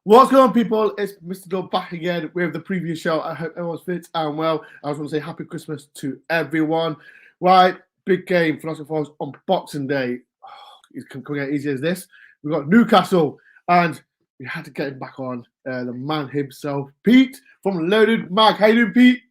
What's going on, people? It's Mr. Dog back again with the previous show. I hope everyone's fit and well. I just want to say happy Christmas to everyone. Right, big game for Nottingham Forest on Boxing Day. It's coming out easy as this. We've got Newcastle, and we had to get him back on. The man himself, Pete from Loaded Mag. How you doing, Pete?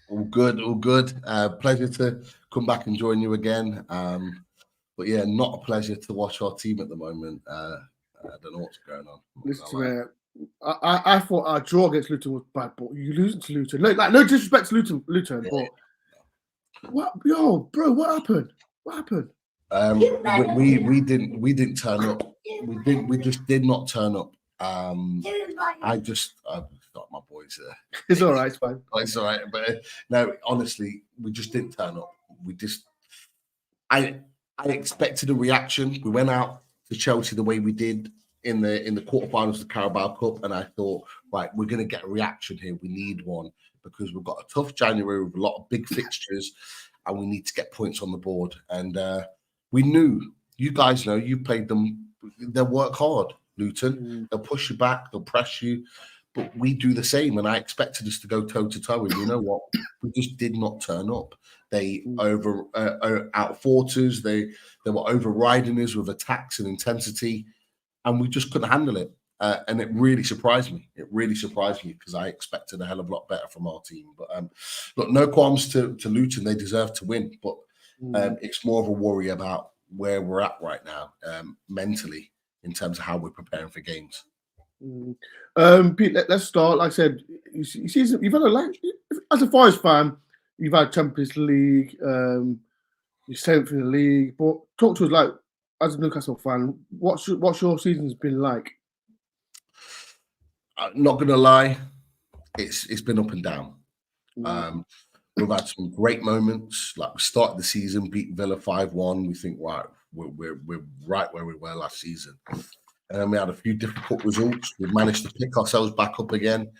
All good, all good. Pleasure to come back and join you again. But yeah, not a pleasure to watch our team at the moment. I don't know what's going on. Listen to me. I thought our draw against Luton was bad, but you losing to Luton. No disrespect to Luton, but what, what happened? What happened? We didn't turn up. We just did not turn up. I've got my boys there. It's all right, it's fine. It's all right, but no, honestly, we just didn't turn up. I expected a reaction. We went out to Chelsea the way we did in the quarterfinals of the Carabao Cup, and I thought, right, we're going to get a reaction here. We need one because we've got a tough January with a lot of big fixtures, and we need to get points on the board. And we knew, you guys know, you played them. They'll work hard, Luton. They'll push you back. They'll press you. But we do the same, and I expected us to go toe-to-toe. And you know what? We just did not turn up. They out-fought us. They were overriding us with attacks and intensity, and we just couldn't handle it. And it really surprised me. It really surprised me because I expected a hell of a lot better from our team. But look, no qualms to Luton. They deserve to win. But it's more of a worry about where we're at right now mentally in terms of how we're preparing for games. Pete, let's start. Like I said, you've had as a Forest fan, you've had Champions League, you're 7th in the league. But talk to us, like, as a Newcastle fan, what's your season's been like? Not gonna lie, it's been up and down. We've had some great moments. Like, we started the season, beat Villa 5-1. We think, right, we're right where we were last season. And then we had a few difficult results. We've managed to pick ourselves back up again.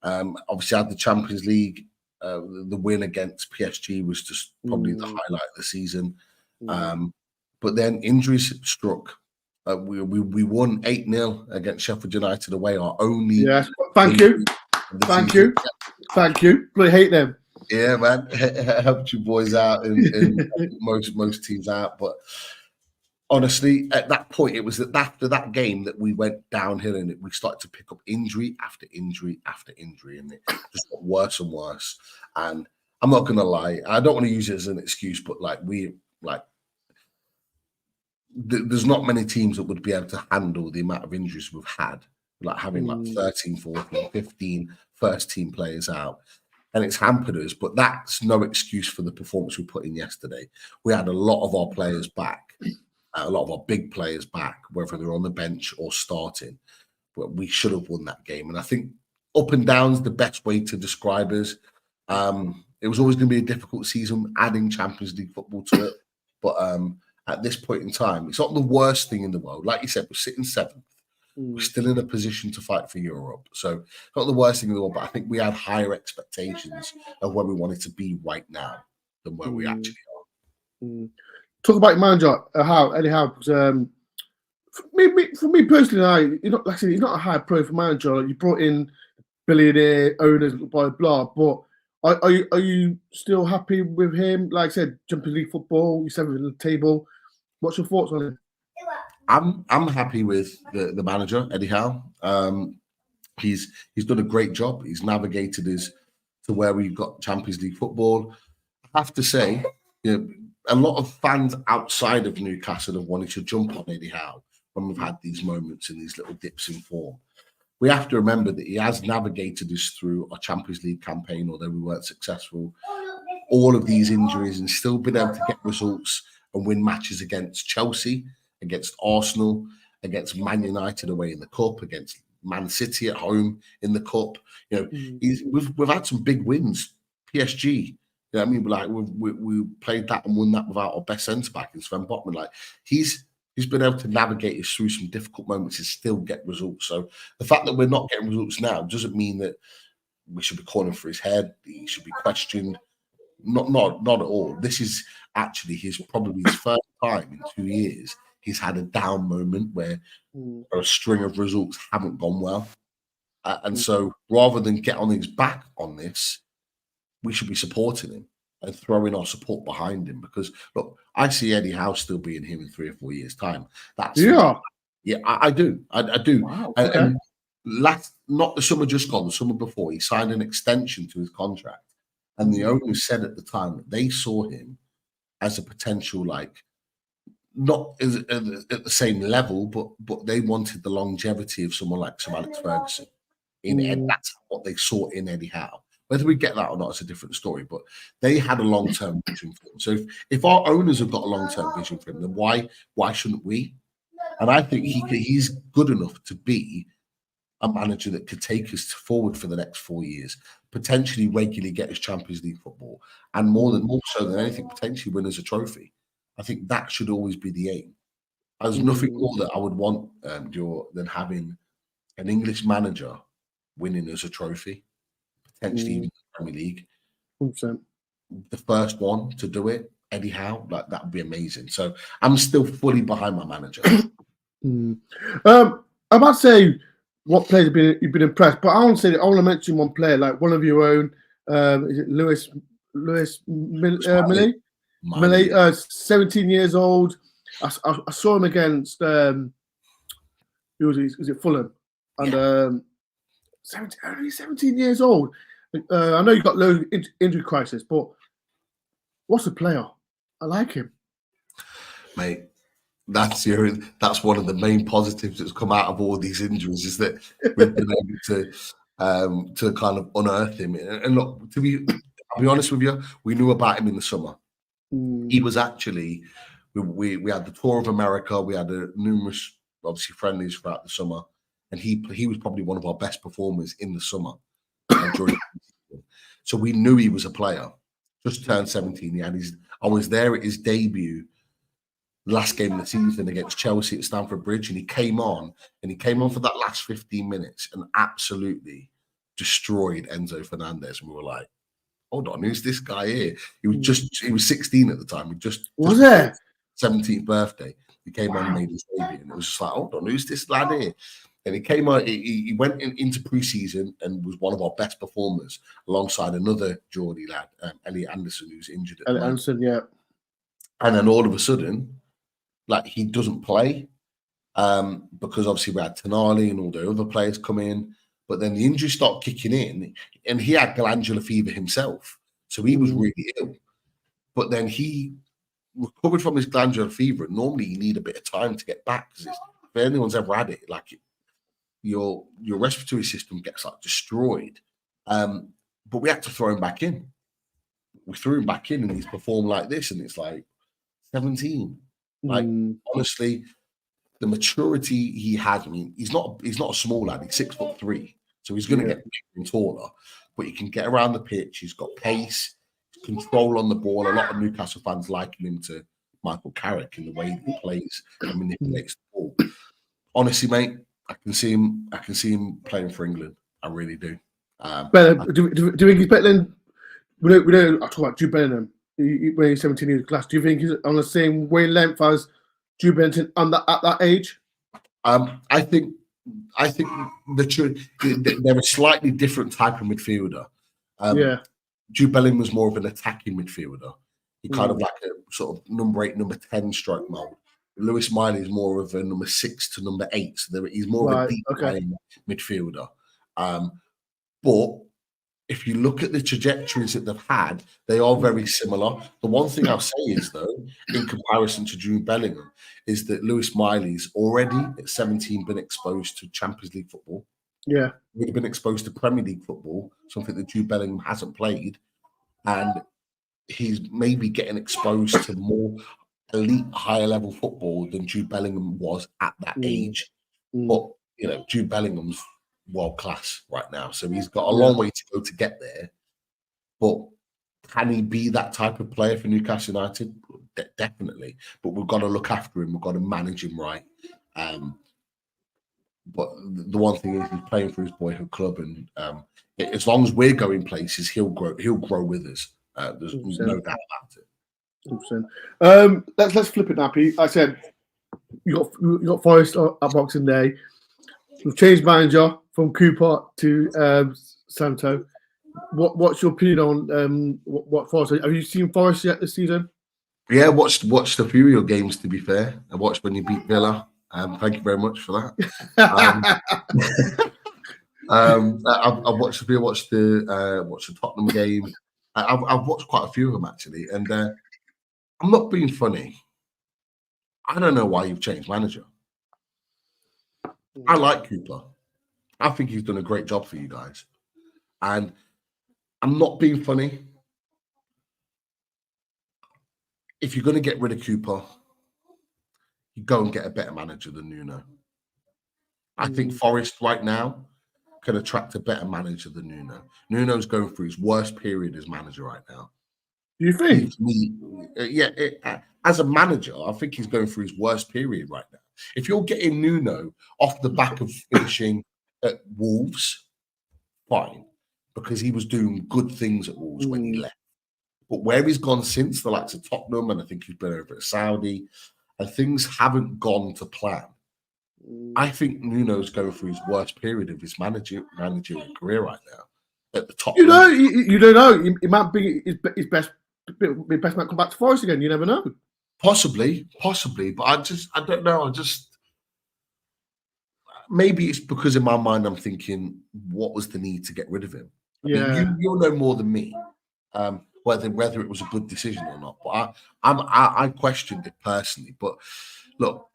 Obviously, had the Champions League. The win against PSG was just probably the highlight of the season. But then injuries struck. We won 8-0 against Sheffield United away. Our only. Yes, thank you. I hate them. Yeah, man, helped you boys out and most teams out, but. Honestly, at that point, it was after that game that we went downhill and we started to pick up injury after injury after injury, and it just got worse and worse. And I'm not going to lie, I don't want to use it as an excuse, but there's not many teams that would be able to handle the amount of injuries we've had, like having like 13, 14, 15 first-team players out. And it's hampered us, but that's no excuse for the performance we put in yesterday. We had a lot of our players back. A lot of our big players back, whether they're on the bench or starting. But we should have won that game. And I think up and down's the best way to describe us. It was always going to be a difficult season, adding Champions League football to it. But at this point in time, it's not the worst thing in the world. Like you said, we're sitting 7th. We're still in a position to fight for Europe. So not the worst thing in the world, but I think we had higher expectations of where we wanted to be right now than where we actually are. Talk about your manager, Eddie Howe. For me personally, he's not a high profile manager. You brought in billionaire owners, blah blah. But are you still happy with him? Like I said, Champions League football, you're 7th at the table. What's your thoughts on him? I'm happy with the manager, Eddie Howe. He's done a great job. He's navigated us to where we've got Champions League football. I have to say, a lot of fans outside of Newcastle have wanted to jump on Eddie Howe when we've had these moments and these little dips in form. We have to remember that he has navigated us through our Champions League campaign, although we weren't successful, all of these injuries, and still been able to get results and win matches against Chelsea, against Arsenal, against Man United away in the Cup, against Man City at home in the Cup. We've had some big wins. PSG. You know what I mean? Like we played that and won that without our best centre back in Sven Botman. Like he's been able to navigate us through some difficult moments and still get results. So the fact that we're not getting results now doesn't mean that we should be calling for his head. He should be questioned. Not at all. This is actually probably his first time in 2 years he's had a down moment where a string of results haven't gone well. And so rather than get on his back on this, we should be supporting him and throwing our support behind him, because look, I see Eddie Howe still being here in 3 or 4 years' time. I do. I do. Wow, and not the summer just gone, the summer before, he signed an extension to his contract. And the owners said at the time that they saw him as a potential, like, not at the same level, but they wanted the longevity of someone like Sir Alex Ferguson. That's what they saw in Eddie Howe. Whether we get that or not is a different story, but they had a long-term vision for him. So if our owners have got a long-term vision for him, then why shouldn't we? And I think he's good enough to be a manager that could take us forward for the next 4 years, potentially regularly get us Champions League football, and more so than anything, potentially win us a trophy. I think that should always be the aim. There's nothing more that I would want than having an English manager winning us a trophy, potentially even the Premier League. 100%. The first one to do it, Eddie Howe, like that would be amazing. So I'm still fully behind my manager. I'm about to say what players you've been impressed, but I want to mention one player, like one of your own. Is it Lewis Millie? 17 years old. I saw him against who was it Fulham, and 17 years old. I know you've got low injury crisis, but what's a player? I like him, mate. That's one of the main positives that's come out of all these injuries, is that we've been able to kind of unearth him. And look, I'll be honest with you, we knew about him in the summer. He was actually, we had the tour of America, we had numerous obviously friendlies throughout the summer, and he was probably one of our best performers in the summer. So we knew he was a player. Just turned 17. I was there at his debut, last game of the season against Chelsea at Stamford Bridge, and he came on for that last 15 minutes and absolutely destroyed Enzo Fernandez. And we were like, hold on, who's this guy here? He was 16 at the time. Just 17th birthday. He came on and made his debut, and it was just like, hold on, who's this lad here? And he came on, he went into pre-season and was one of our best performers alongside another Geordie lad, Elliot Anderson, who's injured. Elliot Anderson, yeah. And then all of a sudden, like, he doesn't play because obviously we had Tonali and all the other players come in. But then the injuries start kicking in, and he had glandular fever himself. So he was really ill. But then he recovered from his glandular fever. And normally you need a bit of time to get back, because if anyone's ever had it, like, your respiratory system gets like destroyed. But we had to throw him back in. We threw him back in, and he's performed like this, and it's like 17. Like, honestly, the maturity he had. I mean, he's not a small lad. He's 6'3", so he's going to get bigger and taller. But he can get around the pitch. He's got pace, control on the ball. A lot of Newcastle fans liken him to Michael Carrick in the way he plays and manipulates the ball. Honestly, mate, I can see him playing for England. I really do. Do you think he's better than? We don't. I talk about Jude Bellingham. When he's 17 years class, do you think he's on the same wavelength as Jude Bellingham at that age? I think they're a slightly different type of midfielder. Jude Bellingham was more of an attacking midfielder. He kind of like a sort of number 8, number 10 stroke mold. Lewis Miley is more of a number 6 to number 8. So he's more of a deep playing midfielder. But if you look at the trajectories that they've had, they are very similar. The one thing I'll say is, though, in comparison to Jude Bellingham, is that Lewis Miley's already at 17 been exposed to Champions League football. Yeah. He's been exposed to Premier League football, something that Jude Bellingham hasn't played. And he's maybe getting exposed to more elite, higher level football than Jude Bellingham was at that age. But, Jude Bellingham's world class right now, so he's got a long way to go to get there. But can he be that type of player for Newcastle United? Definitely. But we've got to look after him. We've got to manage him right. But the one thing is, he's playing for his boyhood club, and as long as we're going places, he'll grow with us. There's no doubt about it. 100%. Let's flip it now, Pete. I said you got Forest at Boxing Day. We've changed manager from Cooper to Santo. What's your opinion on what Forest? Have you seen Forest yet this season? Yeah, watched a few of your games. To be fair, I watched when you beat Villa. Thank you very much for that. I've watched a few. Watched the Tottenham game. I've watched quite a few of them actually, and I'm not being funny. I don't know why you've changed manager. I like Cooper. I think he's done a great job for you guys, and I'm not being funny. If you're going to get rid of Cooper, you go and get a better manager than Nuno. I think Forest right now can attract a better manager than Nuno. Nuno's going through his worst period as manager right now. You think? As a manager, I think he's going through his worst period right now. If you're getting Nuno off the back of finishing at Wolves, fine, because he was doing good things at Wolves when he left. But where he's gone since, the likes of Tottenham, and I think he's been over at Saudi, and things haven't gone to plan. I think Nuno's going through his worst period of his managerial career right now at the top. You don't know. He might be his best might come back to Forest again. You never know. Possibly, but I don't know. Maybe it's because in my mind I'm thinking, what was the need to get rid of him? I mean, you'll know more than me. Whether it was a good decision or not, but I questioned it personally. But look,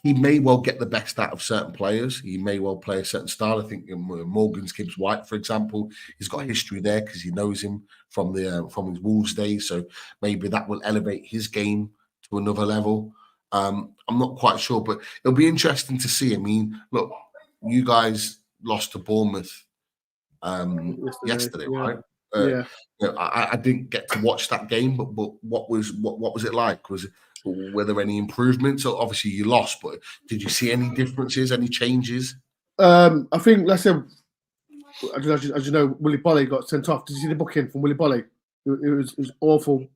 he may well get the best out of certain players. He may well play a certain style. I think Morgan Gibbs-White, for example, he's got history there because he knows him from his Wolves days. So maybe that will elevate his game to another level. I'm not quite sure, but it'll be interesting to see. I mean, look, you guys lost to Bournemouth yesterday, right? I didn't get to watch that game, but what was it like? Were there any improvements? So obviously you lost, but did you see any differences, any changes? I think, let's say, as you know, Willy Bolly got sent off. Did you see the booking from Willy Bolly? It was awful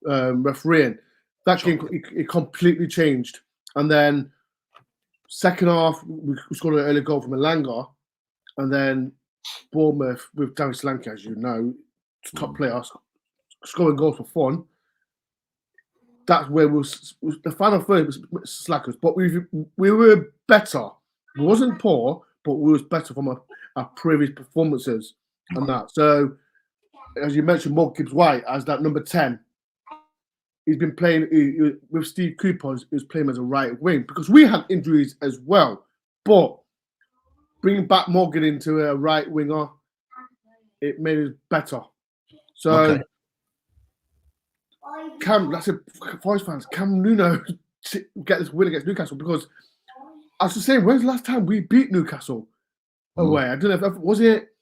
refereeing. That game, it completely changed. And then second half, we scored an early goal from Elanga, and then Bournemouth with David Solanke, as you know, top player, scoring goals for fun. That's where the final third was slackers, but we were better. We wasn't poor, but we was better from our previous performances and that. So, as you mentioned, Morgan Gibbs-White as that number 10. He's been playing with Steve Cooper. He was playing as a right wing because we had injuries as well. But bringing back Morgan into a right winger, it made us better. So, that's it, Forest fans. Can Nuno get this win against Newcastle? Because I was just saying, when's the last time we beat Newcastle away? I don't know if was it.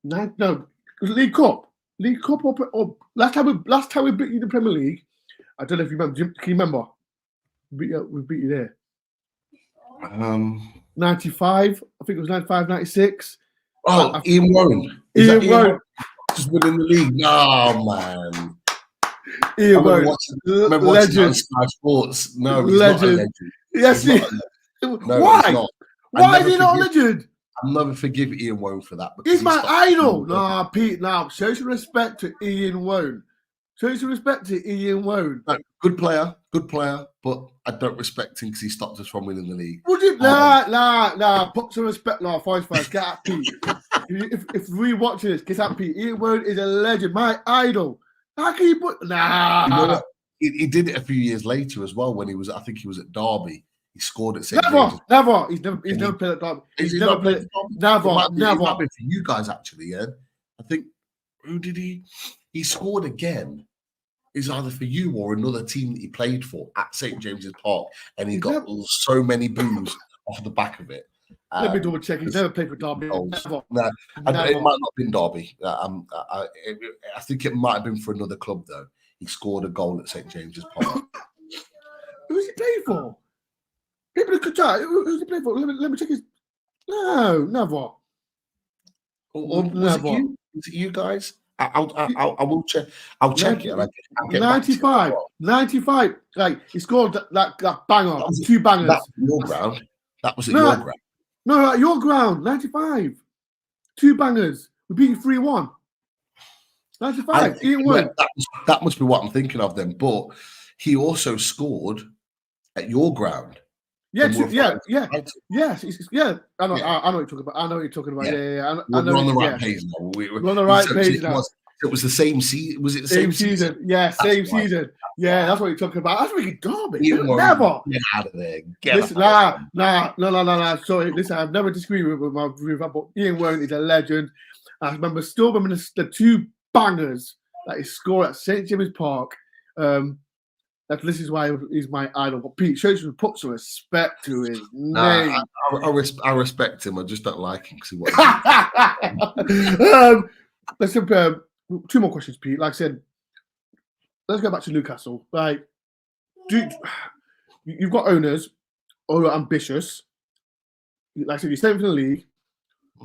No, it was League Cup. League Cup or last time we beat you in the Premier League. I don't know if you remember. Can you remember? We beat you there. 95. I think it was 95, 96. Oh, Ian Warren. Ian Warren just winning the league. No, man. Ian Warren, remember watching on Sky Sports. No, he's not a legend. Yes, no, why? Why is he not a legend? I'll never forgive Ian Warren for that. He's my idol. No, Pete. Now, show some respect to Ian Warren. Show some respect to Ian Warren. No, good player, but I don't respect him because he stopped us from winning the league. Would you? Nah. Put some respect. No, Forest fans, get at Pete. if we watching this, get at Pete. Ian Warren is a legend, my idol. How can you put? Nah. You know what? He did it a few years later as well when he was. I think he was at Derby. He scored at St. James's. Never. He's never played at Derby. He's never played at Derby. Never. It might be for you guys actually. Yeah. I think who did he? He scored again. Is either for you or another team that he played for at St. James's Park, and he got so many boos off the back of it. Let me double check. He's never played for Derby. No, it might not have been Derby. I think it might have been for another club though. He scored a goal at St. James's Park. Who's he played for? People could try. Who's he played for? Let me check his. No, never. Never. Was it you guys? I will check. I'll check it. 95. 95. Like he scored that banger, That was 2 bangers. That was your ground. That was at No, your ground. No, at your ground, 95. 2 bangers. We beat you 3-1. 95. That must be what I'm thinking of then. But he also scored at your ground. Yeah. Yes. I know what you're talking about. I know what you're talking about. Yeah. We're on the right page now. We're on the right page now. It was the same season. Was it the same season? Yeah, same season. Yeah, that's what you're talking about. That's really garbage. Never. Get out of there. Nah. Sorry, listen, I've never disagreed with my review, but Ian Warren is a legend. I remember the 2 bangers that he scored at St. James's Park. This is why he's my idol. But Pete, should put some respect to his name. I respect him. I just don't like him because Let's have 2 more questions, Pete. Like I said, let's go back to Newcastle. Like, you've got owners who are ambitious. Like I said, you're 7th in the league.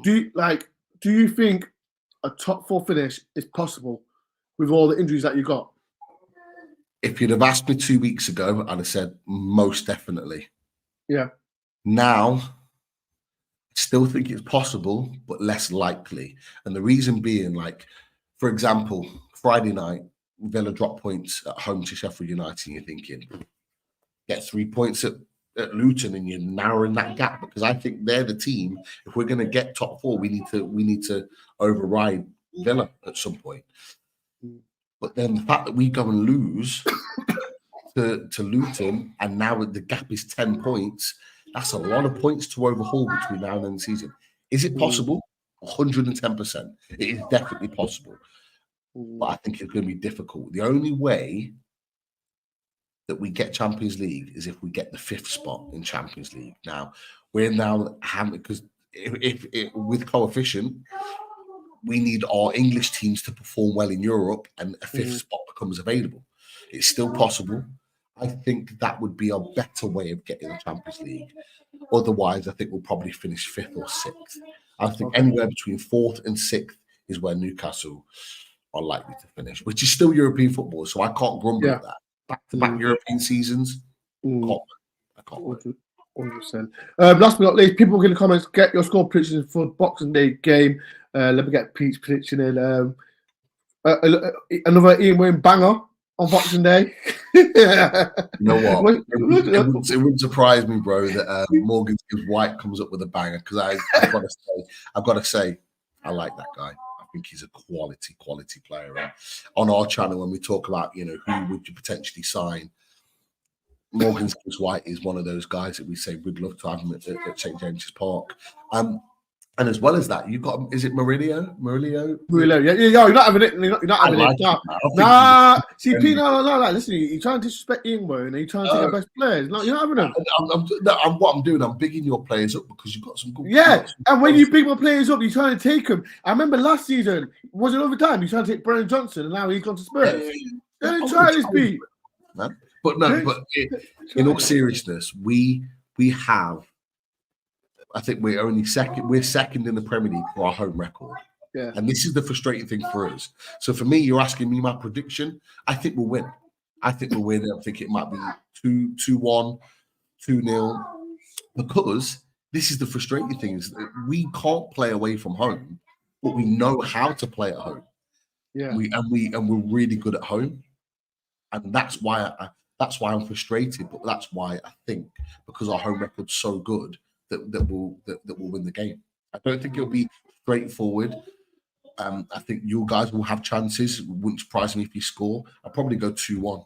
Do you think a top 4 finish is possible with all the injuries that you got? If you'd have asked me 2 weeks ago, I'd have said most definitely. Yeah. Now, I still think it's possible, but less likely. And the reason being, like, for example, Friday night, Villa drop points at home to Sheffield United, and you're thinking, get 3 points at Luton, and you're narrowing that gap, because I think they're the team. If we're going to get top 4, we need to override Villa at some point. But then the fact that we go and lose to Luton, and now the gap is 10 points, that's a lot of points to overhaul between now and the end of the season. Is it possible? 110%. It is definitely possible. But I think it's going to be difficult. The only way that we get Champions League is if we get the 5th spot in Champions League. Now, we're because if with coefficient, we need our English teams to perform well in Europe, and a 5th spot becomes available. It's still possible. I think that would be a better way of getting the Champions League. Otherwise, I think we'll probably finish 5th or 6th. I think anywhere between 4th and 6th is where Newcastle are likely to finish, which is still European football, so I can't grumble at that. Back-to-back European seasons, I can't wait. 100%. Last but not least, people in the comments, get your score predictions for Boxing Day game. Let me get Pete's prediction in. Another Ian Wayne banger on Boxing Day. You know what? It wouldn't surprise me, bro, that Morgan Gibbs-White comes up with a banger, because I've got to say, I like that guy. I think he's a quality player. And on our channel, when we talk about, who would you potentially sign, Morgan Gibbs-White is one of those guys that we say we'd love to have him at St. James's Park. And as well as that, you've got, is it Murillo? Yeah, you're not having it. You're not having it. Nah. See, Pete, no. Listen, you're trying to disrespect England, and you're trying to take the best players. No, you're not having them. What I'm doing, I'm bigging your players up because you've got some good. Yeah, and when you big my players up, you're trying to take them. I remember last season, was it overtime? You're trying to take Brennan Johnson, and now he's gone to Spurs. Don't try this, Pete. Man. But in all seriousness, we have. I think we're only second. We're second in the Premier League for our home record. Yeah. And this is the frustrating thing for us. So for me, you're asking me my prediction. I think we'll win. I think it might be 2-1, 2-0. Because this is the frustrating thing, is that we can't play away from home, but we know how to play at home. Yeah. We're really good at home. And that's why I'm frustrated. But that's why I think, because our home record's so good, that will win the game. I don't think it'll be straightforward. I think you guys will have chances. It wouldn't surprise me if you score. I'll probably go 2-1.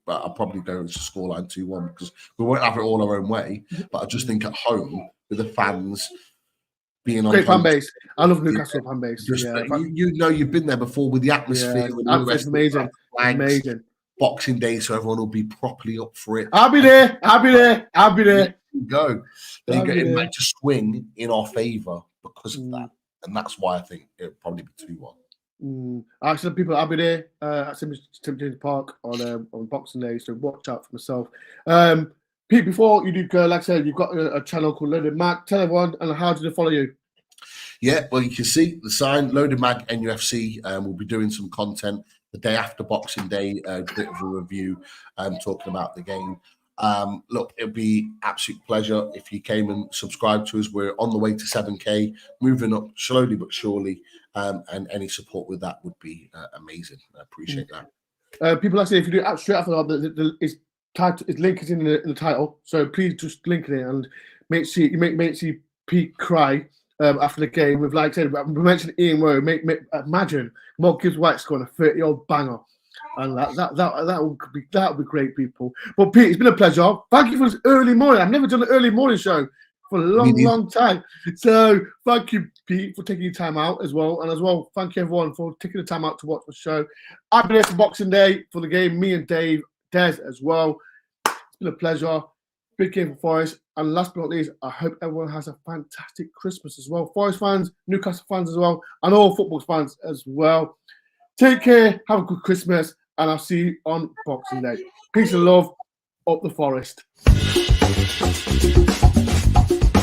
I'll probably go into scoreline 2-1, because we won't have it all our own way. But I just think at home, with the fans being on great fan base. I love Newcastle fan base. You've been there before with the atmosphere. Yeah, it's amazing. Amazing. Boxing Day, so everyone will be properly up for it. I'll be there. Go. They get it back to swing in our favour because of that, and that's why I think it'll probably be 2-1. I said people, I'll be there at St. James's Park on Boxing Day, so watch out for myself. Pete, before you do go, like I said, you've got a channel called Loaded Mag. Tell everyone, and how do they follow you? Yeah, well, you can see the sign, Loaded Mag NUFC. We'll be doing some content the day after Boxing Day, a bit of a review, talking about the game. Look, it'd be absolute pleasure if you came and subscribed to us. We're on the way to 7K, moving up slowly but surely, and any support with that would be amazing. I appreciate that. People like to say if you do it straight after that, its link is in the title, so please just link it and make sure you see Pete cry after the game. With, like I said, we mentioned Ian Rowe. Imagine Mark Gibbs White scoring a 30-year-old banger. And that would be great, people. But Pete, it's been a pleasure. Thank you for this early morning. I've never done an early morning show for a long time. So thank you, Pete, for taking your time out as well. And as well, thank you everyone for taking the time out to watch the show. I've been here for Boxing Day for the game. Me and Des as well. It's been a pleasure. Big game for Forest. And last but not least, I hope everyone has a fantastic Christmas as well. Forest fans, Newcastle fans as well, and all football fans as well. Take care. Have a good Christmas. And I'll see you on Boxing Day. Peace and love. Up the Forest.